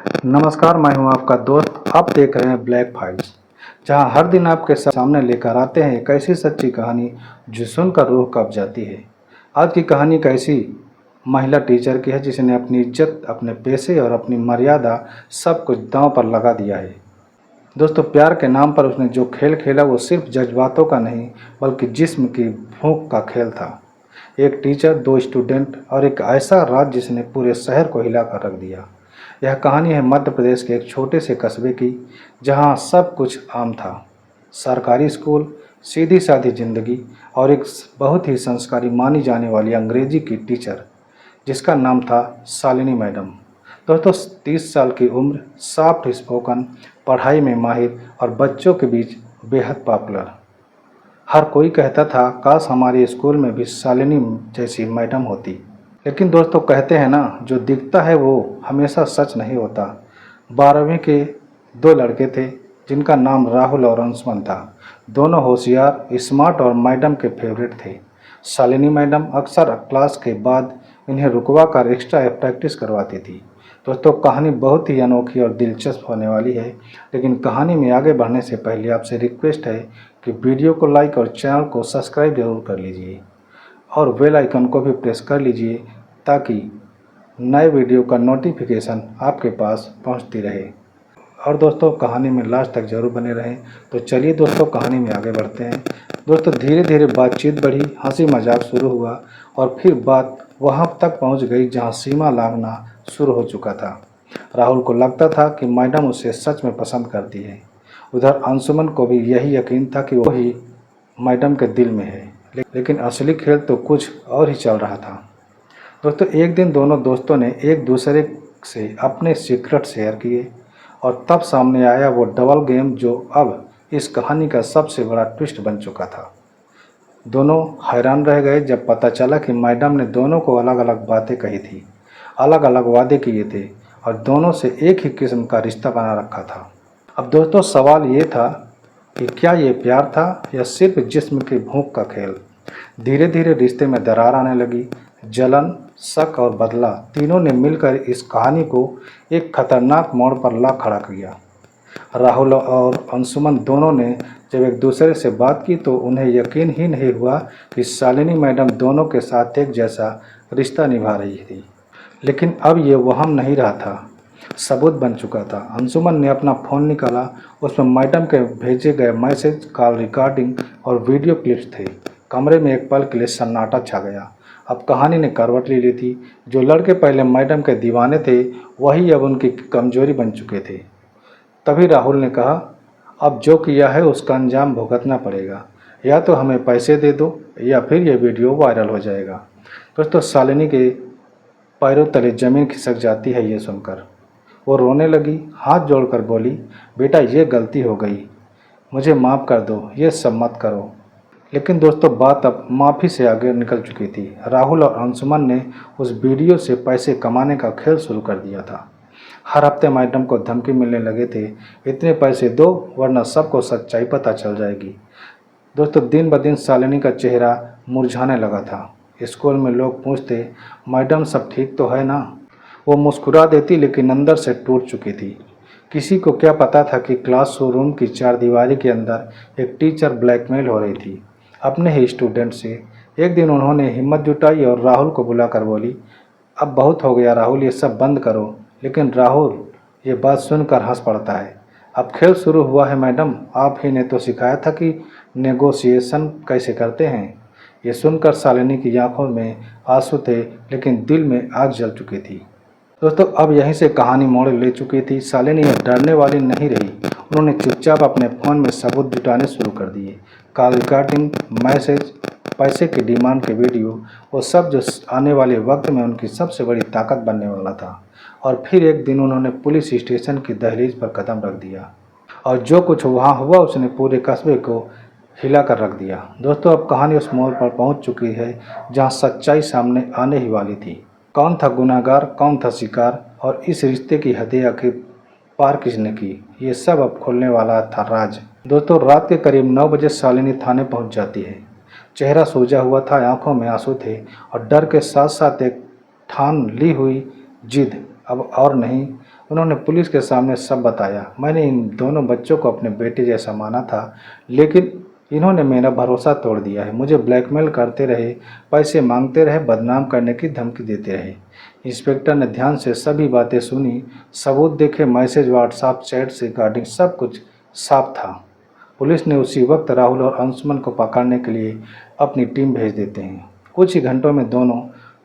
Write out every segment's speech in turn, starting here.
नमस्कार, मैं हूं आपका दोस्त। आप देख रहे हैं ब्लैक फाइल्स, जहां हर दिन आपके सामने लेकर आते हैं एक ऐसी सच्ची कहानी जो सुनकर रूह कांप जाती है। आज की कहानी एक ऐसी महिला टीचर की है जिसने अपनी इज्जत, अपने पैसे और अपनी मर्यादा सब कुछ दांव पर लगा दिया है। दोस्तों, प्यार के नाम पर उसने जो खेल खेला वो सिर्फ जज्बातों का नहीं बल्कि जिस्म की भूख का खेल था। एक टीचर, दो स्टूडेंट और एक ऐसा राज जिसने पूरे शहर को हिला कर रख दिया। यह कहानी है मध्य प्रदेश के एक छोटे से कस्बे की, जहां सब कुछ आम था। सरकारी स्कूल, सीधी सादी जिंदगी और एक बहुत ही संस्कारी मानी जाने वाली अंग्रेजी की टीचर जिसका नाम था शालिनी मैडम। दोस्तों, 30 साल की उम्र, सॉफ्ट स्पोकन, पढ़ाई में माहिर और बच्चों के बीच बेहद पॉपुलर। हर कोई कहता था काश हमारे स्कूल में भी शालिनी जैसी मैडम होती। लेकिन दोस्तों, कहते हैं ना, जो दिखता है वो हमेशा सच नहीं होता। 12वीं के दो लड़के थे जिनका नाम राहुल और अंशुमन था। दोनों होशियार, स्मार्ट और मैडम के फेवरेट थे। शालिनी मैडम अक्सर क्लास के बाद इन्हें रुकवा कर एक्स्ट्रा प्रैक्टिस करवाती थी। दोस्तों, कहानी बहुत ही अनोखी और दिलचस्प होने वाली है, लेकिन कहानी में आगे बढ़ने से पहले आपसे रिक्वेस्ट है कि वीडियो को लाइक और चैनल को सब्सक्राइब जरूर कर लीजिए और बेल आइकन को भी प्रेस कर लीजिए ताकि नए वीडियो का नोटिफिकेशन आपके पास पहुंचती रहे। और दोस्तों, कहानी में लास्ट तक जरूर बने रहें। तो चलिए दोस्तों, कहानी में आगे बढ़ते हैं। दोस्तों, धीरे धीरे बातचीत बढ़ी, हंसी मजाक शुरू हुआ और फिर बात वहां तक पहुंच गई जहां सीमा लांघना शुरू हो चुका था। राहुल को लगता था कि मैडम उसे सच में पसंद करती है। उधर अंशुमन को भी यही यकीन था कि वो ही मैडम के दिल में है। लेकिन असली खेल तो कुछ और ही चल रहा था। दोस्तों, एक दिन दोनों दोस्तों ने एक दूसरे से अपने सीक्रेट शेयर किए और तब सामने आया वो डबल गेम जो अब इस कहानी का सबसे बड़ा ट्विस्ट बन चुका था। दोनों हैरान रह गए जब पता चला कि मैडम ने दोनों को अलग अलग बातें कही थी, अलग अलग वादे किए थे और दोनों से एक ही किस्म का रिश्ता बना रखा था। अब दोस्तों, सवाल ये था कि क्या ये प्यार था या सिर्फ जिस्म की भूख का खेल। धीरे धीरे रिश्ते में दरार आने लगी। जलन, शक और बदला तीनों ने मिलकर इस कहानी को एक खतरनाक मोड़ पर ला खड़ा किया। राहुल और अंशुमन दोनों ने जब एक दूसरे से बात की तो उन्हें यकीन ही नहीं हुआ कि शालिनी मैडम दोनों के साथ एक जैसा रिश्ता निभा रही थी। लेकिन अब ये वहम नहीं रहा था, सबूत बन चुका था। अंशुमन ने अपना फ़ोन निकाला, उसमें मैडम के भेजे गए मैसेज, कॉल रिकॉर्डिंग और वीडियो क्लिप्स थे। कमरे में एक पल के लिए सन्नाटा छा गया। अब कहानी ने करवट ले ली थी। जो लड़के पहले मैडम के दीवाने थे वही अब उनकी कमजोरी बन चुके थे। तभी राहुल ने कहा, अब जो किया है उसका अंजाम भुगतना पड़ेगा। या तो हमें पैसे दे दो या फिर ये वीडियो वायरल हो जाएगा। दोस्तों, शालिनी के पैरों तले ज़मीन खिसक जाती है ये सुनकर। वो रोने लगी, हाथ जोड़कर बोली, बेटा ये गलती हो गई, मुझे माफ़ कर दो, ये सब मत करो। लेकिन दोस्तों, बात अब माफ़ी से आगे निकल चुकी थी। राहुल और अंशुमन ने उस वीडियो से पैसे कमाने का खेल शुरू कर दिया था। हर हफ्ते मैडम को धमकी मिलने लगे थे, इतने पैसे दो वरना सबको सच्चाई पता चल जाएगी। दोस्तों, दिन ब दिन शालिनी का चेहरा मुरझाने लगा था। स्कूल में लोग पूछते, मैडम सब ठीक तो है ना? वो मुस्कुरा देती लेकिन अंदर से टूट चुकी थी। किसी को क्या पता था कि क्लासरूम की चारदीवारी के अंदर एक टीचर ब्लैकमेल हो रही थी अपने ही स्टूडेंट से। एक दिन उन्होंने हिम्मत जुटाई और राहुल को बुलाकर बोली, अब बहुत हो गया राहुल, ये सब बंद करो। लेकिन राहुल ये बात सुनकर हंस पड़ता है। अब खेल शुरू हुआ है मैडम, आप ही ने तो सिखाया था कि नेगोशिएशन कैसे करते हैं। ये सुनकर शालिनी की आंखों में आंसू थे लेकिन दिल में आग जल चुकी थी। दोस्तों, अब यहीं से कहानी मोड़ ले चुकी थी। शालिनी डरने वाली नहीं रही। उन्होंने चुपचाप अपने फ़ोन में सबूत जुटाने शुरू कर दिए। कॉल रिकॉर्डिंग, मैसेज, पैसे की डिमांड के वीडियो, वो सब जो आने वाले वक्त में उनकी सबसे बड़ी ताकत बनने वाला था। और फिर एक दिन उन्होंने पुलिस स्टेशन की दहलीज पर कदम रख दिया और जो कुछ वहाँ हुआ उसने पूरे कस्बे को हिला कर रख दिया। दोस्तों, अब कहानी उस मोड़ पर पहुँच चुकी है जहाँ सच्चाई सामने आने ही वाली थी। कौन था गुनहगार, कौन था शिकार और इस रिश्ते की हदें आखिर पार किसने की, ये सब अब खुलने वाला था राज। दोस्तों, रात के करीब 9 बजे शालिनी थाने पहुंच जाती है। चेहरा सूजा हुआ था, आंखों में आंसू थे और डर के साथ साथ एक ठान ली हुई जिद। अब और नहीं। उन्होंने पुलिस के सामने सब बताया। मैंने इन दोनों बच्चों को अपने बेटे जैसा माना था, लेकिन इन्होंने मेरा भरोसा तोड़ दिया है। मुझे ब्लैकमेल करते रहे, पैसे मांगते रहे, बदनाम करने की धमकी देते रहे। इंस्पेक्टर ने ध्यान से सभी बातें सुनी, सबूत देखे, मैसेज, व्हाट्सएप चैट से रिकॉर्डिंग, सब कुछ साफ था। पुलिस ने उसी वक्त राहुल और अंशुमन को पकड़ने के लिए अपनी टीम भेज देते हैं। कुछ ही घंटों में दोनों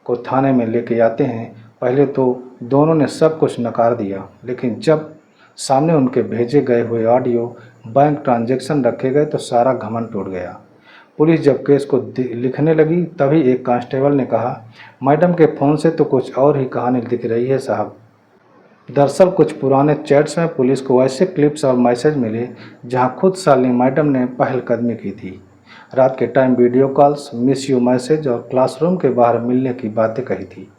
को थाने में लेके आते हैं। पहले तो दोनों ने सब कुछ नकार दिया, लेकिन जब सामने उनके भेजे गए हुए ऑडियो, बैंक ट्रांजैक्शन रखे गए तो सारा घमंड टूट गया। पुलिस जब केस को लिखने लगी तभी एक कांस्टेबल ने कहा, मैडम के फ़ोन से तो कुछ और ही कहानी दिख रही है साहब। दरअसल कुछ पुराने चैट्स में पुलिस को ऐसे क्लिप्स और मैसेज मिले जहां खुद शालिनी मैडम ने पहलकदमी की थी। रात के time video calls, miss you message और क्लासरूम के बाहर मिलने की बातें कही थी।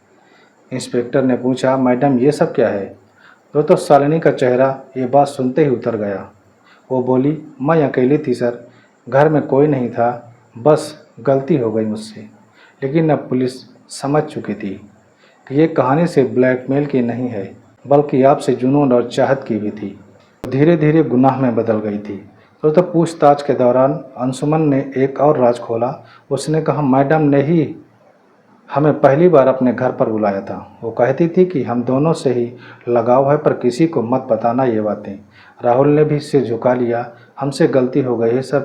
इंस्पेक्टर ने पूछा, मैडम ये सब क्या है? तो शालिनी का चेहरा ये बात सुनते ही उतर गया। वो बोली, मैं अकेली थी सर, घर में कोई नहीं था, बस गलती हो गई मुझसे। लेकिन अब पुलिस समझ चुकी थी कि ये कहानी सिर्फ ब्लैकमेल की नहीं है, बल्कि आपसे जुनून और चाहत की भी थी। धीरे धीरे गुनाह में बदल गई थी। तो पूछताछ के दौरान अंशुमन ने एक और राज खोला। उसने कहा, मैडम ने ही हमें पहली बार अपने घर पर बुलाया था। वो कहती थी कि हम दोनों से ही लगाव है, पर किसी को मत बताना ये बातें। राहुल ने भी सिर झुका लिया। हमसे गलती हो गई है सर,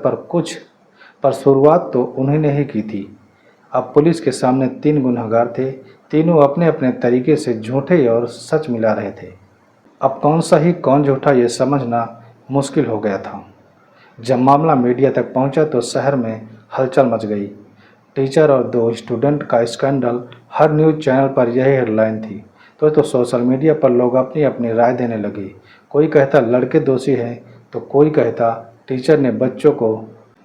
पर शुरुआत तो उन्हीं ने ही की थी। अब पुलिस के सामने 3 गुनहगार थे। तीनों अपने अपने तरीके से झूठे और सच मिला रहे थे। अब कौन सही कौन झूठा ये समझना मुश्किल हो गया था। जब मामला मीडिया तक पहुंचा तो शहर में हलचल मच गई। टीचर और 2 स्टूडेंट का स्कैंडल, हर न्यूज़ चैनल पर यही हेडलाइन थी। तो सोशल मीडिया पर लोग अपनी अपनी राय देने लगे। कोई कहता लड़के दोषी हैं, तो कोई कहता टीचर ने बच्चों को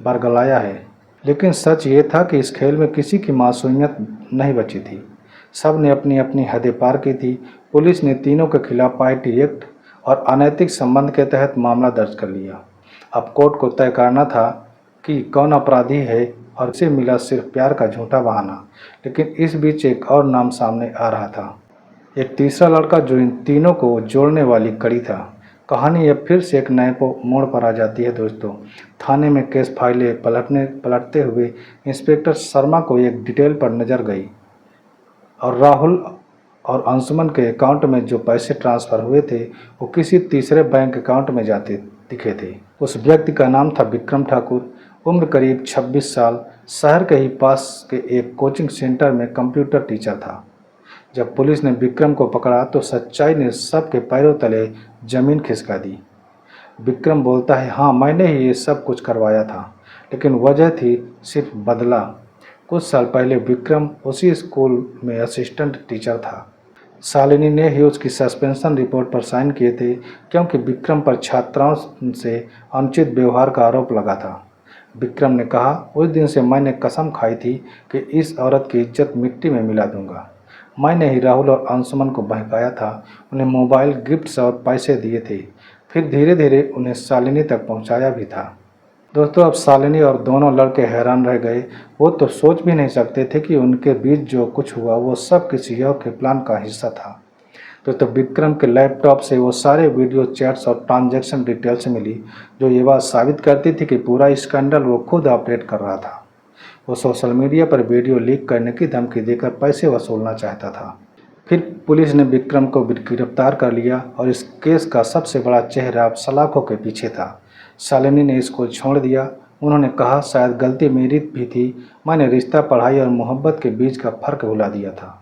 बरगलाया है। लेकिन सच ये था कि इस खेल में किसी की मासूमियत नहीं बची थी। सब ने अपनी अपनी हदें पार की थी। पुलिस ने तीनों के खिलाफ आईटी एक्ट और अनैतिक संबंध के तहत मामला दर्ज कर लिया। अब कोर्ट को तय करना था कि कौन अपराधी है, और उसे मिला सिर्फ प्यार का झूठा बहाना। लेकिन इस बीच एक और नाम सामने आ रहा था, एक तीसरा लड़का जो इन तीनों को जोड़ने वाली कड़ी था। कहानी अब फिर से एक नए मोड़ पर आ जाती है दोस्तों। थाने में केस फाइलें पलटते हुए इंस्पेक्टर शर्मा को एक डिटेल पर नज़र गई, और राहुल और अंशुमन के अकाउंट में जो पैसे ट्रांसफ़र हुए थे वो किसी तीसरे बैंक अकाउंट में जाते दिखे थे। उस व्यक्ति का नाम था विक्रम ठाकुर। उम्र करीब 26 साल। शहर के ही पास के एक कोचिंग सेंटर में कंप्यूटर टीचर था। जब पुलिस ने विक्रम को पकड़ा तो सच्चाई ने सबके पैरों तले जमीन खिसका दी। विक्रम बोलता है, हाँ मैंने ही ये सब कुछ करवाया था, लेकिन वजह थी सिर्फ बदला। कुछ साल पहले विक्रम उसी स्कूल में असिस्टेंट टीचर था। शालिनी ने ही उसकी सस्पेंशन रिपोर्ट पर साइन किए थे, क्योंकि विक्रम पर छात्राओं से अनुचित व्यवहार का आरोप लगा था। विक्रम ने कहा, उस दिन से मैंने कसम खाई थी कि इस औरत की इज्जत मिट्टी में मिला दूंगा। मैंने ही राहुल और अंशुमन को बहकाया था, उन्हें मोबाइल, गिफ्ट्स और पैसे दिए थे, फिर धीरे धीरे उन्हें शालिनी तक पहुंचाया भी था। दोस्तों, अब शालिनी और दोनों लड़के हैरान रह गए। वो तो सोच भी नहीं सकते थे कि उनके बीच जो कुछ हुआ वो सब किसी और के प्लान का हिस्सा था। तो विक्रम के लैपटॉप से वो सारे वीडियो, चैट्स और ट्रांजैक्शन डिटेल्स मिली, जो ये बात साबित करती थी कि पूरा स्कैंडल वो खुद ऑपरेट कर रहा था। वो सोशल मीडिया पर वीडियो लीक करने की धमकी देकर पैसे वसूलना चाहता था। फिर पुलिस ने विक्रम को गिरफ्तार कर लिया, और इस केस का सबसे बड़ा चेहरा अब सलाखों के पीछे था। शालिनी ने इसको छोड़ दिया। उन्होंने कहा, शायद गलती मेरी भी थी, मैंने रिश्ता, पढ़ाई और मोहब्बत के बीच का फ़र्क भुला दिया था।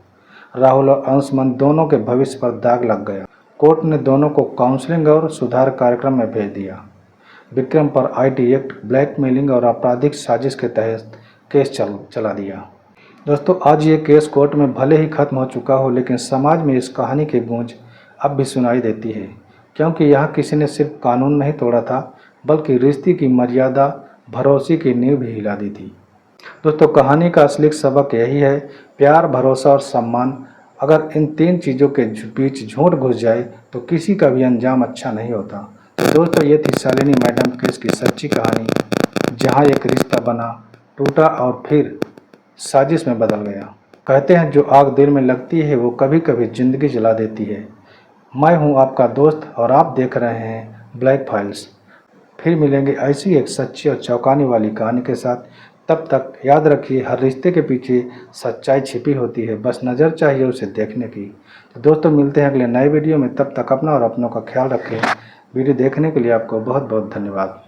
राहुल और अंशुमन दोनों के भविष्य पर दाग लग गया। कोर्ट ने दोनों को काउंसलिंग और सुधार कार्यक्रम में भेज दिया। विक्रम पर आईटी एक्ट, ब्लैकमेलिंग और आपराधिक साजिश के तहत केस चला दिया। दोस्तों, आज ये केस कोर्ट में भले ही खत्म हो चुका हो, लेकिन समाज में इस कहानी की गूंज अब भी सुनाई देती है, क्योंकि यहाँ किसी ने सिर्फ कानून नहीं तोड़ा था, बल्कि रिश्ते की मर्यादा, भरोसे की नींव भी हिला दी थी। दोस्तों, कहानी का असली सबक यही है, प्यार, भरोसा और सम्मान। अगर इन 3 चीज़ों के बीच झूठ घुस जाए तो किसी का भी अंजाम अच्छा नहीं होता। तो दोस्तों, ये थी शालिनी मैडम केस की सच्ची कहानी, जहाँ एक रिश्ता बना, टूटा और फिर साजिश में बदल गया। कहते हैं जो आग दिल में लगती है वो कभी कभी ज़िंदगी जला देती है। मैं हूं आपका दोस्त और आप देख रहे हैं ब्लैक फाइल्स। फिर मिलेंगे ऐसी एक सच्ची और चौंकाने वाली कहानी के साथ। तब तक याद रखिए, हर रिश्ते के पीछे सच्चाई छिपी होती है, बस नज़र चाहिए उसे देखने की। तो दोस्तों, मिलते हैं अगले नए वीडियो में। तब तक अपना और अपनों का ख्याल रखें। वीडियो देखने के लिए आपको बहुत बहुत धन्यवाद।